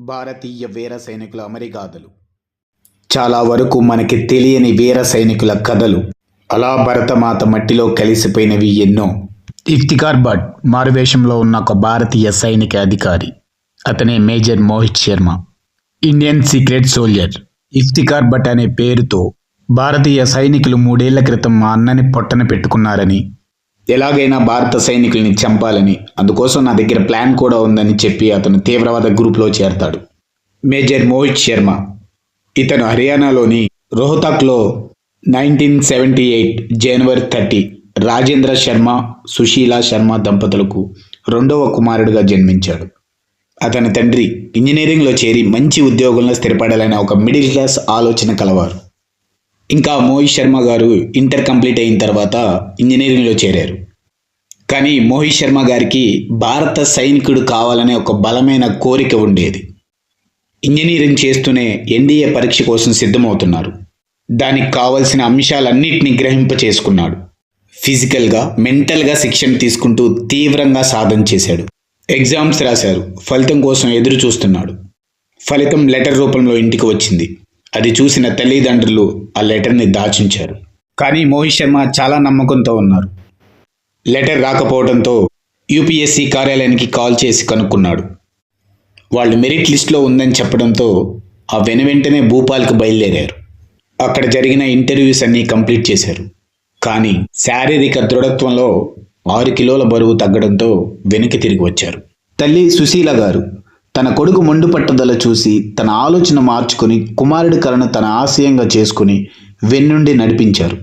భారతీయ వీర సైనికుల అమరగాథలు. చాలా వరకు మనకి తెలియని వీర సైనికుల కథలు, అలా భరతమాత మట్టిలో కలిసిపోయినవి ఎన్నో. ఇఫ్తిఖార్ భట్ మారువేషంలో ఉన్న ఒక భారతీయ సైనిక అధికారి. అతనే major Mohit Sharma, Indian secret soldier. Iftikhar Bhat అనే పేరుతో భారతీయ సైనికులు 3 ఏళ్ల క్రితం మా అన్నని పొట్టన పెట్టుకున్నారని, ఎలాగైనా భారత సైనికుల్ని చంపాలని, అందుకోసం నా దగ్గర ప్లాన్ కూడా ఉందని చెప్పి అతను తీవ్రవాద గ్రూప్లో చేరతాడు. మేజర్ మోహిత్ శర్మ ఇతను హర్యానాలోని రోహ్తక్లో 1978 జనవరి 30 రాజేంద్ర శర్మ, సుశీలా శర్మ దంపతులకు 2వ కుమారుడిగా జన్మించాడు. అతని తండ్రి ఇంజనీరింగ్లో చేరి మంచి ఉద్యోగంలో స్థిరపడాలనే ఒక మిడిల్ క్లాస్ ఆలోచన కలవారు. ఇంకా మోహిత్ శర్మ గారు ఇంటర్ కంప్లీట్ అయిన తర్వాత ఇంజనీరింగ్లో చేరారు. కానీ మోహిత్ శర్మ గారికి భారత సైనికుడు కావాలనే ఒక బలమైన కోరిక ఉండేది. ఇంజనీరింగ్ చేస్తూనే ఎన్డీఏ పరీక్ష కోసం సిద్ధమవుతున్నారు. దానికి కావలసిన అంశాలన్నింటినీ గ్రహింప చేసుకున్నాడు. ఫిజికల్గా, మెంటల్గా శిక్షణ తీసుకుంటూ తీవ్రంగా సాధన చేశాడు. ఎగ్జామ్స్ రాశారు. ఫలితం కోసం ఎదురు చూస్తున్నాడు. ఫలితం లెటర్ రూపంలో ఇంటికి వచ్చింది. అది చూసిన తల్లిదండ్రులు ఆ లెటర్ని దాచుంచారు. కానీ మోహిత్ శర్మ చాలా నమ్మకంతో ఉన్నారు. లెటర్ రాకపోవడంతో యూపీఎస్సీ కార్యాలయానికి కాల్ చేసి కనుక్కున్నాడు. వాళ్ళు మెరిట్ లిస్ట్లో ఉందని చెప్పడంతో ఆ వెనువెంటనే భూపాల్కి బయలుదేరారు. అక్కడ జరిగిన ఇంటర్వ్యూస్ అన్నీ కంప్లీట్ చేశారు. కానీ శారీరక దృఢత్వంలో 6 కిలోల బరువు తగ్గడంతో వెనక్కి తిరిగి వచ్చారు. తల్లి సుశీల గారు తన కొడుకు మొండు పట్టుదల చూసి తన ఆలోచన మార్చుకుని కుమారుడి కలను తన ఆశయంగా చేసుకుని వెన్నుండి నడిపించారు.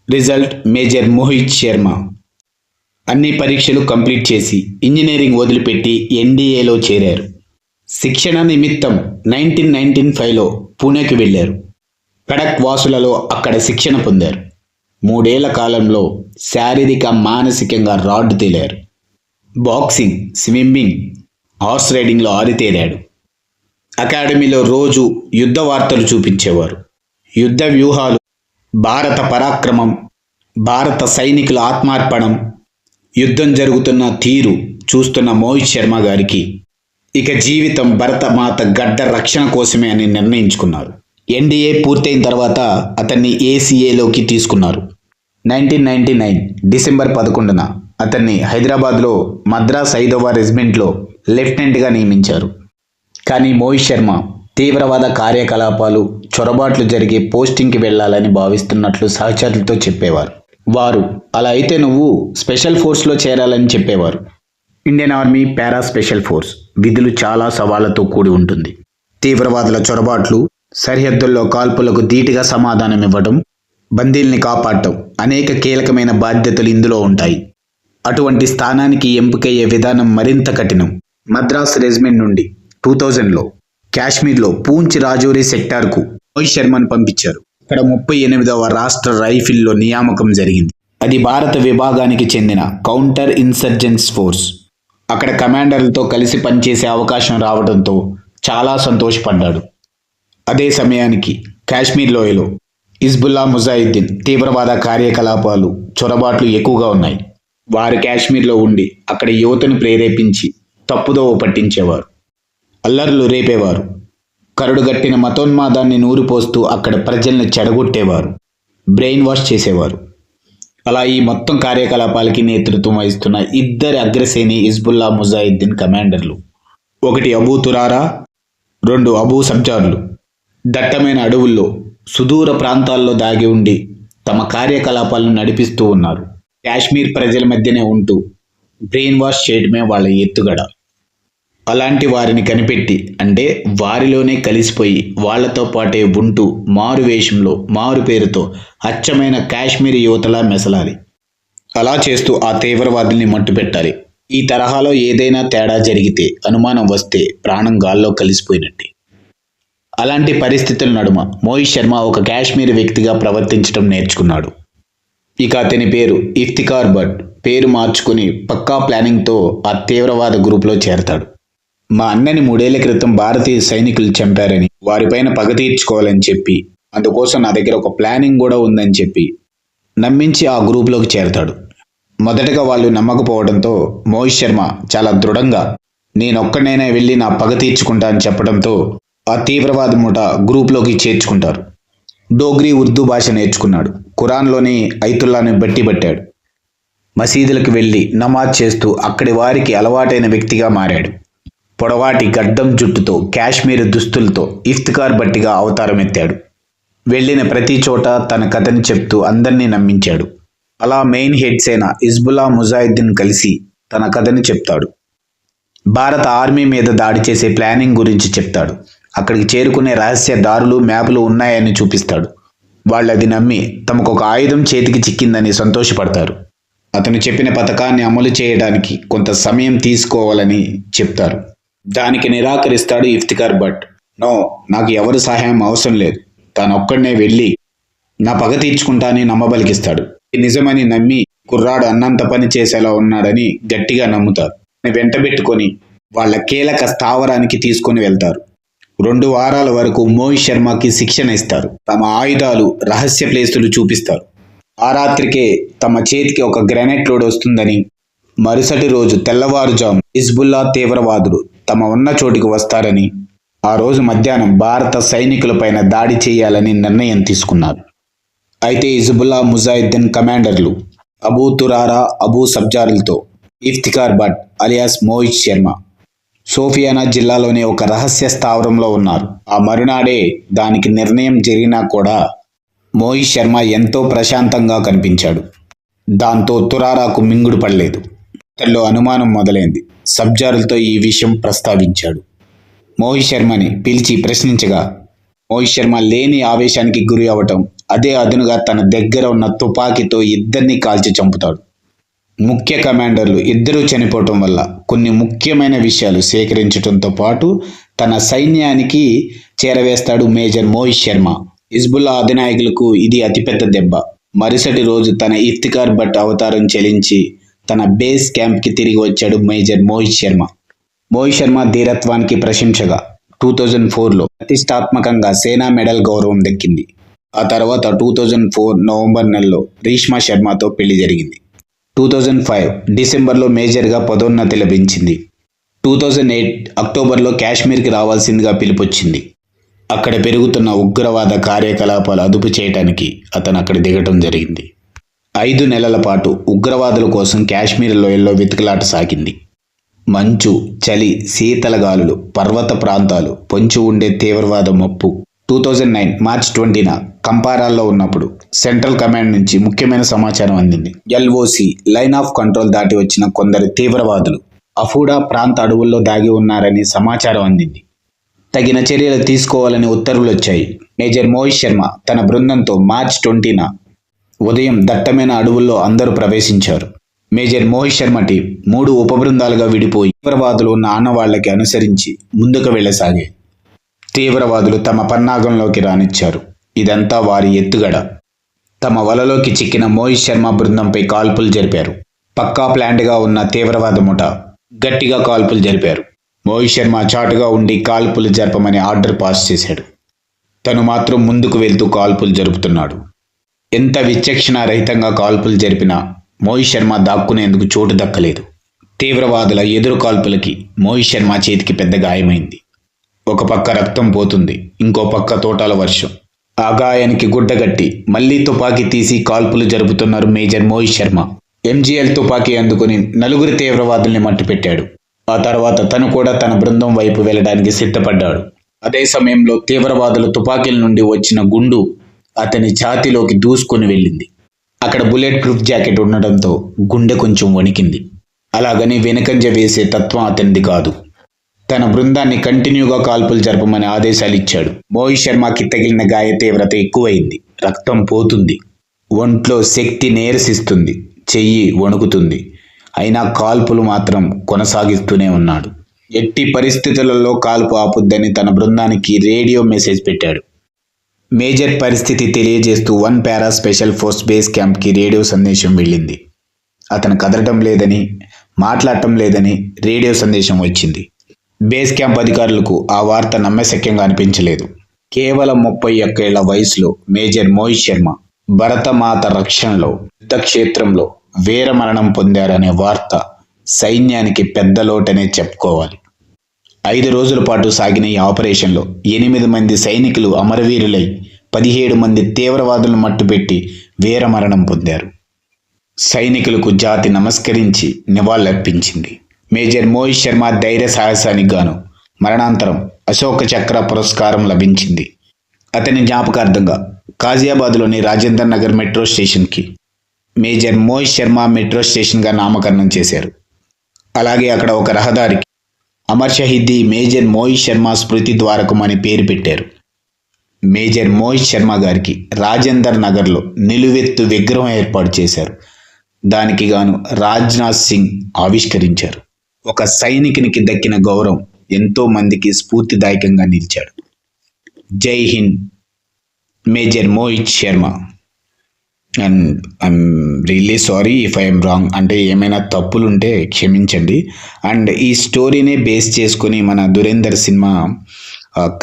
రిజల్ట్ మేజర్ మోహిత్ శర్మ అన్ని పరీక్షలు కంప్లీట్ చేసి ఇంజనీరింగ్ వదిలిపెట్టి ఎన్డీఏలో చేరారు. శిక్షణ నిమిత్తం 1995లో పూణేకి వెళ్ళారు. కడక్ వాసులలో అక్కడ శిక్షణ పొందారు. 3 ఏళ్ల కాలంలో శారీరక, మానసికంగా రాడ్ తేలారు. బాక్సింగ్, స్విమ్మింగ్, హార్స్ రైడింగ్లో ఆరితేరాడు. అకాడమీలో రోజు యుద్ధ వార్తలు చూపించేవారు. యుద్ధ వ్యూహాలు, భారత పరాక్రమం, భారత సైనికుల ఆత్మార్పణం, యుద్ధం జరుగుతున్న తీరు చూస్తున్న మోహిత్ శర్మ గారికి ఇక జీవితం భరతమాత గడ్డ రక్షణ కోసమే అని నిర్ణయించుకున్నారు. ఎన్డీఏ పూర్తయిన తర్వాత అతన్ని ఏసీఏలోకి తీసుకున్నారు. 1999 డిసెంబర్ 11న అతన్ని హైదరాబాద్లో మద్రాస్ 5వ రెజిమెంట్లో లెఫ్టినెంట్గా నియమించారు. కానీ మోహిత్ శర్మ తీవ్రవాద కార్యకలాపాలు, చొరబాట్లు జరిగే పోస్టింగ్కి వెళ్ళాలని భావిస్తున్నట్లు సహచరులతో చెప్పేవారు. వారు అలా అయితే నువ్వు స్పెషల్ ఫోర్స్లో చేరాలని చెప్పేవారు. Indian army para special force విధులు చాలా సవాళ్లతో కూడి ఉంటుంది. తీవ్రవాదుల చొరబాట్లు, సరిహద్దుల్లో కాల్పులకు ధీటుగా సమాధానం ఇవ్వడం, బందీల్ని కాపాడటం అనేక కీలకమైన బాధ్యతలు ఇందులో ఉంటాయి. అటువంటి స్థానానికి ఎంపికయ్యే విధానం మరింత కఠినం. మద్రాస్ రెజిమెంట్ నుండి 2000లో కాశ్మీర్లో పూంచ్ రాజౌరి సెక్టార్కు మోహిత్ శర్మను పంపించారు. ఇక్కడ 38వ రాష్ట్ర రైఫిల్లో నియామకం జరిగింది. అది భారత విభాగానికి చెందిన కౌంటర్ ఇన్సర్జెన్స్ ఫోర్స్. అక్కడ కమాండర్లతో కలిసి పనిచేసే అవకాశం రావడంతో చాలా సంతోషపడ్డాడు. అదే సమయానికి కాశ్మీర్ లోయలో హిజ్బుల్లా ముజాహిద్దీన్ తీవ్రవాద కార్యకలాపాలు, చొరబాట్లు ఎక్కువగా ఉన్నాయి. వారు కాశ్మీర్లో ఉండి అక్కడ యువతను ప్రేరేపించి తప్పుదోవ పట్టించేవారు. అల్లర్లు రేపేవారు. కరుడుగట్టిన మతోన్మాదాన్ని నూరిపోస్తూ అక్కడ ప్రజల్ని చెడగొట్టేవారు, బ్రెయిన్ వాష్ చేసేవారు. అలా ఈ మొత్తం కార్యకలాపాలకి నేతృత్వం వహిస్తున్న 2 అగ్రశ్రేణి హిజ్బుల్లా ముజాహిద్దీన్ కమాండర్లు. 1 అబూ తురారా, 2 అబూ సబ్జార్లు దట్టమైన అడవుల్లో, సుదూర ప్రాంతాల్లో దాగి ఉండి తమ కార్యకలాపాలను నడిపిస్తూ ఉన్నారు. కాశ్మీర్ ప్రజల మధ్యనే ఉంటూ బ్రెయిన్ వాష్ చేయడమే వాళ్ళ ఎత్తుగడ. అలాంటి వారిని కనిపెట్టి, అంటే వారిలోనే కలిసిపోయి వాళ్లతో పాటే ఉంటూ మారు వేషంలో, మారు పేరుతో అచ్చమైన కాశ్మీరీ యువతలా మెసలాలి. అలా చేస్తూ ఆ తీవ్రవాదుల్ని మట్టుపెట్టాలి. ఈ తరహాలో ఏదైనా తేడా జరిగితే, అనుమానం వస్తే ప్రాణం గాల్లో కలిసిపోయినట్టే. అలాంటి పరిస్థితుల నడుమ మోహిత్ శర్మ ఒక కాశ్మీరీ వ్యక్తిగా ప్రవర్తించడం నేర్చుకున్నాడు. ఇక అతని పేరు ఇఫ్తిఖార్ భట్. పేరు మార్చుకుని పక్కా ప్లానింగ్తో ఆ తీవ్రవాద గ్రూప్లో చేరతాడు. మా అన్నని 3 ఏళ్ల క్రితం భారతీయ సైనికులు చంపారని, వారిపైన పగ తీర్చుకోవాలని చెప్పి, అందుకోసం నా దగ్గర ఒక ప్లానింగ్ కూడా ఉందని చెప్పి నమ్మించి ఆ గ్రూప్లోకి చేరతాడు. మొదటగా వాళ్ళు నమ్మకపోవడంతో మోహిత్ శర్మ చాలా దృఢంగా నేనొక్కడైనా వెళ్ళి నా పగ తీర్చుకుంటా అని చెప్పడంతో ఆ తీవ్రవాద ముఠ గ్రూప్లోకి చేర్చుకుంటారు. డోగ్రీ ఉర్దూ భాష నేర్చుకున్నాడు. ఖురాన్లోని ఐతుల్లాని బట్టి పట్టాడు. మసీదులకు వెళ్ళి నమాజ్ చేస్తూ అక్కడి వారికి అలవాటైన వ్యక్తిగా మారాడు. పొడవాటి గడ్డం జుట్టుతో కాశ్మీర్ దుస్తులతో ఇఫ్తికార్ బట్టిగా అవతారం ఎత్తాడు. వెళ్ళిన ప్రతి చోట తన కథని చెప్తూ అందరినీ నమ్మించాడు. అలా మెయిన్ హెడ్స్ అయిన హిజ్బుల్లా ముజాహిద్దీన్ కలిసి తన కథని చెప్తాడు. భారత ఆర్మీ మీద దాడి చేసే ప్లానింగ్ గురించి చెప్తాడు. అక్కడికి చేరుకునే రహస్య దారులు మ్యాపులు ఉన్నాయని చూపిస్తాడు. వాళ్ళు అది నమ్మి తమకు ఒక ఆయుధం చేతికి చిక్కిందని సంతోషపడతారు. అతను చెప్పిన పథకాన్ని అమలు చేయడానికి కొంత సమయం తీసుకోవాలని చెప్తారు. దానికి నిరాకరిస్తాడు ఇఫ్తికార్ భట్. నో, నాకు ఎవరి సహాయం అవసరం లేదు, తానొక్కడనే వెళ్ళి నా పగ తీర్చుకుంటానని నమ్మబలికిస్తాడు. నిజమని నమ్మి కుర్రాడు అన్నంత పని చేసేలా ఉన్నాడని గట్టిగా నమ్ముతారు. వెంటబెట్టుకొని వాళ్ళ కీలక స్థావరానికి తీసుకొని వెళ్తారు. 2 వారాల వరకు మోహిత్ శర్మకి శిక్షణ ఇస్తారు. తమ ఆయుధాలు, రహస్య ప్లేసులు చూపిస్తారు. ఆ రాత్రికే తమ చేతికి ఒక గ్రెనేడ్ లోడ్ వస్తుందని, మరుసటి రోజు తెల్లవారుజాము హిజ్బుల్లా తీవ్రవాదులు తమ ఉన్న చోటికి వస్తారని, ఆ రోజు మధ్యాహ్నం భారత సైనికులపైన దాడి చేయాలని నిర్ణయం తీసుకున్నారు. అయితే హిజ్బుల్లా ముజాహిద్దీన్ కమాండర్లు అబూ తురారా, అబూ సబ్జారులతో ఇఫ్తికార్ భట్ అలియాస్ మోహిత్ శర్మ సోఫియానా జిల్లాలోని ఒక రహస్య స్థావరంలో ఉన్నారు. ఆ మరునాడే దానికి నిర్ణయం జరిగినా కూడా మోహిత్ శర్మ ఎంతో ప్రశాంతంగా కనిపించాడు. దాంతో తురారాకు మింగుడు పడలేదు. అతనిలో అనుమానం మొదలైంది. సబ్జారులతో ఈ విషయం ప్రస్తావించాడు. మోహిత్ శర్మని పిలిచి ప్రశ్నించగా మోహిత్ శర్మ లేని ఆవేశానికి గురి అవటం, అదే అదునుగా తన దగ్గర ఉన్న తుపాకీతో ఇద్దరిని కాల్చి చంపుతాడు. ముఖ్య కమాండర్లు ఇద్దరూ చనిపోవటం వల్ల కొన్ని ముఖ్యమైన విషయాలు సేకరించడంతో పాటు తన సైన్యానికి చేరవేస్తాడు మేజర్ మోహిత్ శర్మ. హిజ్బుల్లా అధినాయకులకు ఇది అతిపెద్ద దెబ్బ. మరుసటి రోజు తన ఇఫ్తికార్ భట్ అవతారం చెలించి తన బేస్ క్యాంప్కి తిరిగి వచ్చాడు మేజర్ మోహిత్ శర్మ. మోహిత్ శర్మ ధీరత్వానికి ప్రశంసగా 2004లో ప్రతిష్టాత్మకంగా సేనా మెడల్ గౌరవం దక్కింది. ఆ తర్వాత 2004 నవంబర్ నెలలో రీష్మా శర్మతో పెళ్లి జరిగింది. 2005 డిసెంబర్లో మేజర్గా పదోన్నతి లభించింది. 2008 అక్టోబర్లో కాశ్మీర్కి రావాల్సిందిగా పిలుపొచ్చింది. అక్కడ పెరుగుతున్న ఉగ్రవాద కార్యకలాపాలు అదుపు చేయడానికి అతను అక్కడ దిగటం జరిగింది. 5 నెలల పాటు ఉగ్రవాదుల కోసం కాశ్మీర్ లోయల్లో వెతుకులాట సాగింది. మంచు, చలి, శీతల గాలులు, పర్వత ప్రాంతాలు, పొంచి ఉండే తీవ్రవాద మప్పు. 2009 మార్చి 20న కంపారాల్లో ఉన్నప్పుడు సెంట్రల్ కమాండ్ నుంచి ముఖ్యమైన సమాచారం అందింది. ఎల్ఓసి లైన్ ఆఫ్ కంట్రోల్ దాటి వచ్చిన కొందరు తీవ్రవాదులు అఫూడా ప్రాంత అడవుల్లో దాగి ఉన్నారని సమాచారం అందింది. తగిన చర్యలు తీసుకోవాలని ఉత్తర్వులు వచ్చాయి. మేజర్ మోహిత్ శర్మ తన బృందంతో మార్చి 20న ఉదయం దట్టమైన అడవుల్లో అందరూ ప్రవేశించారు. మేజర్ మోహిత్ శర్మ టీం 3 ఉపబృందాలుగా విడిపోయి తీవ్రవాదులు ఉన్న ఆనవాళ్లకి అనుసరించి ముందుకు వెళ్ళసాగాయి. తీవ్రవాదులు తమ పన్నాగంలోకి రానిచ్చారు. ఇదంతా వారి ఎత్తుగడ. తమ వలలోకి చిక్కిన మోహిత్ శర్మ బృందంపై కాల్పులు జరిపారు. పక్కా ప్లాంట్గా ఉన్న తీవ్రవాద ముఠ గట్టిగా కాల్పులు జరిపారు. మోహిత్ శర్మ చాటుగా ఉండి కాల్పులు జరపమని ఆర్డర్ పాస్ చేశాడు. తను మాత్రం ముందుకు వెళ్తూ కాల్పులు జరుపుతున్నాడు. ఎంత విచక్షణ రహితంగా కాల్పులు జరిపినా మోహిత్ శర్మ దాక్కునేందుకు చోటు దక్కలేదు. తీవ్రవాదుల ఎదురు కాల్పులకి మోహిత్ శర్మ చేతికి పెద్ద గాయమైంది. ఒక పక్క రక్తం పోతుంది, ఇంకో పక్క తోటాల వర్షం. ఆ గాయానికి గుడ్డగట్టి మళ్లీ తుపాకీ తీసి కాల్పులు జరుపుతున్నారు మేజర్ మోహిత్ శర్మ. ఎంజీఎల్ తుపాకీ అందుకుని 4 తీవ్రవాదుల్ని మట్టిపెట్టాడు. ఆ తర్వాత తను కూడా తన బృందం వైపు వెళ్ళడానికి సిద్ధపడ్డాడు. అదే సమయంలో తీవ్రవాదుల తుపాకీల నుండి వచ్చిన గుండు అతని ఛాతీలోకి దూసుకొని వెళ్ళింది. అక్కడ బుల్లెట్ ప్రూఫ్ జాకెట్ ఉండడంతో గుండె కొంచెం వణికింది. అలాగని వెనకంజ వేసే తత్వం అతనిది కాదు. తన బృందాన్ని కంటిన్యూగా కాల్పులు జరపమని ఆదేశాలు ఇచ్చాడు. మోహిత్ శర్మకి తగిలిన గాయ తీవ్రత ఎక్కువైంది. రక్తం పోతుంది, ఒంట్లో శక్తి నీరసిస్తుంది, చెయ్యి వణుకుతుంది. అయినా కాల్పులు మాత్రం కొనసాగిస్తూనే ఉన్నాడు. ఎట్టి పరిస్థితులలో కాల్పు ఆపుద్దని తన బృందానికి రేడియో మెసేజ్ పెట్టాడు. మేజర్ పరిస్థితి తెలియజేస్తూ 1 పారా స్పెషల్ ఫోర్స్ బేస్ క్యాంప్కి రేడియో సందేశం వెళ్ళింది. అతను కదలటం లేదని, మాట్లాడటం లేదని రేడియో సందేశం వచ్చింది. బేస్ క్యాంప్ అధికారులకు ఆ వార్త నమ్మశక్యంగా అనిపించలేదు. కేవలం 31 ఏళ్ల వయసులో మేజర్ మోహిత్ శర్మ భరతమాత రక్షణలో యుద్ధక్షేత్రంలో వీరమరణం పొందారనే వార్త సైన్యానికి పెద్ద లోటనే చెప్పుకోవాలి. 5 రోజుల పాటు సాగిన ఈ ఆపరేషన్లో 8 మంది సైనికులు అమరవీరులై 17 మంది తీవ్రవాదులను మట్టుపెట్టి వీరమరణం పొందారు. సైనికులకు జాతి నమస్కరించి నివాళులర్పించింది. మేజర్ మోహిత్ శర్మ ధైర్య సాహసానికి గాను మరణాంతరం అశోక చక్ర పురస్కారం లభించింది. అతని జ్ఞాపకార్థంగా గాజియాబాద్లోని రాజేంద్ర నగర్ మెట్రో స్టేషన్కి మేజర్ మోహిత్ శర్మ మెట్రో స్టేషన్గా నామకరణం చేశారు. అలాగే అక్కడ ఒక రహదారికి అమర్ షహీద్ మేజర్ మోహిత్ శర్మ స్మృతి ద్వారకం అని పేరు పెట్టారు. మేజర్ మోహిత్ శర్మ గారికి రాజేందర్ నగర్లో నిలువెత్తు విగ్రహం ఏర్పాటు చేశారు. దానికి గాను రాజ్నాథ్ సింగ్ ఆవిష్కరించారు. ఒక సైనికునికి దక్కిన గౌరవం ఎంతో మందికి స్ఫూర్తిదాయకంగా నిలిచాడు. జై Hind major Mohit Sharma. And I'm really sorry if I'm wrong, అంటే ఏమైనా తప్పులుంటే క్షమించండి. అండ్ ఈ స్టోరీనే బేస్ చేసుకొని మన దురేందర్ సినిమా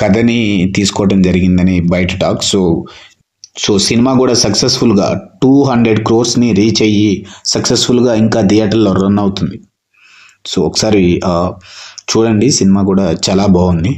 కథని తీసుకోవడం జరిగిందని బయట టాక్. సో సినిమా కూడా సక్సెస్ఫుల్గా 200 crores రీచ్ అయ్యి సక్సెస్ఫుల్గా ఇంకా థియేటర్లో రన్ అవుతుంది. సో ఒకసారి చూడండి, సినిమా కూడా చాలా బాగుంది.